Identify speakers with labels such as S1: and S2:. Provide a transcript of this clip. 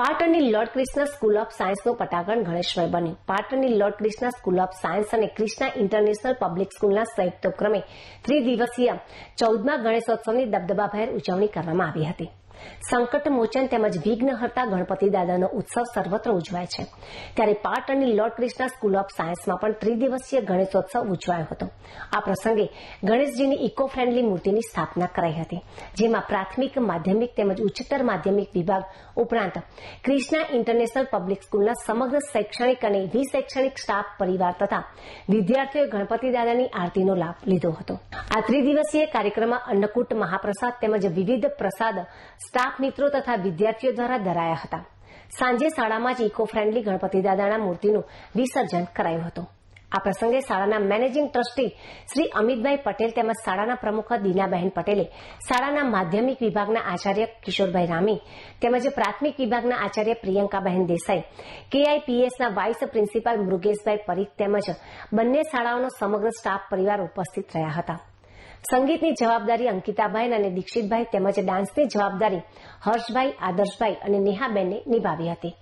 S1: પાટણની lord Krishna school of સાયન્સનું પટાંગણ ગણેશમય બન્યું. પાટણની lord Krishna school of science અને ક્રિષ્ના ઇન્ટરનેશનલ પબ્લિક સ્કૂલના સંયુક્ત ઉપક્રમે ત્રિદિવસીય 14મા ગણેશોત્સવની દબદબાભેર ઉજવણી કરવામાં આવી હતી. સંકટ મોચન તેમજ વિઘ્નહર્તા ગણપતિ દાદાનો ઉત્સવ સર્વત્ર ઉજવાય છે, ત્યારે પાટણની લોર્ડ ક્રિષ્ના સ્કૂલ ઓફ સાયન્સમાં પણ ત્રિદિવસીય ગણેશોત્સવ ઉજવાયો હતો. આ પ્રસંગે ગણેશજીની ઇકો ફ્રેન્ડલી મૂર્તિની સ્થાપના કરાઈ હતી, જેમાં પ્રાથમિક, માધ્યમિક તેમજ ઉચ્ચતર માધ્યમિક વિભાગ ઉપરાંત ક્રિષ્ના ઇન્ટરનેશનલ પબ્લિક સ્કૂલના સમગ્ર શૈક્ષણિક અને વિશૈક્ષણિક સ્ટાફ, પરિવાર તથા વિદ્યાર્થીઓએ ગણપતિ દાદાની આરતીનો લાભ લીધો હતો. આ ત્રિદિવસીય કાર્યક્રમમાં અન્નકૂટ, મહાપ્રસાદ તેમજ વિવિધ પ્રસાદ સ્ટાફ મિત્રો તથા વિદ્યાર્થીઓ દ્વારા ધરાયા હતા. સાંજે શાળામાં જ ઇકો ફ્રેન્ડલી ગણપતિ દાદાના મૂર્તિનું વિસર્જન કરાયું હતું. આ પ્રસંગે શાળાના મેનેજિંગ ટ્રસ્ટી શ્રી અમિતભાઈ પટેલ તેમજ શાળાના પ્રમુખ દીનાબહેન પટેલે શાળાના માધ્યમિક વિભાગના આચાર્ય કિશોરભાઈ રામી તેમજ પ્રાથમિક વિભાગના આચાર્ય પ્રિયંકાબહેન દેસાઈ, KIPSના વાઇસ પ્રિન્સિપાલ મૃગેશભાઈ પરીખ તેમજ બંને શાળાઓનો સમગ્ર સ્ટાફ પરિવાર ઉપસ્થિત રહ્યા હતા. સંગીતની જવાબદારી અંકિતાભાઈ અને દીક્ષિતભાઈ તેમજ ડાન્સની જવાબદારી હર્ષભાઈ, આદર્શભાઈ અને નેહાબેનને નિભાવી હતી.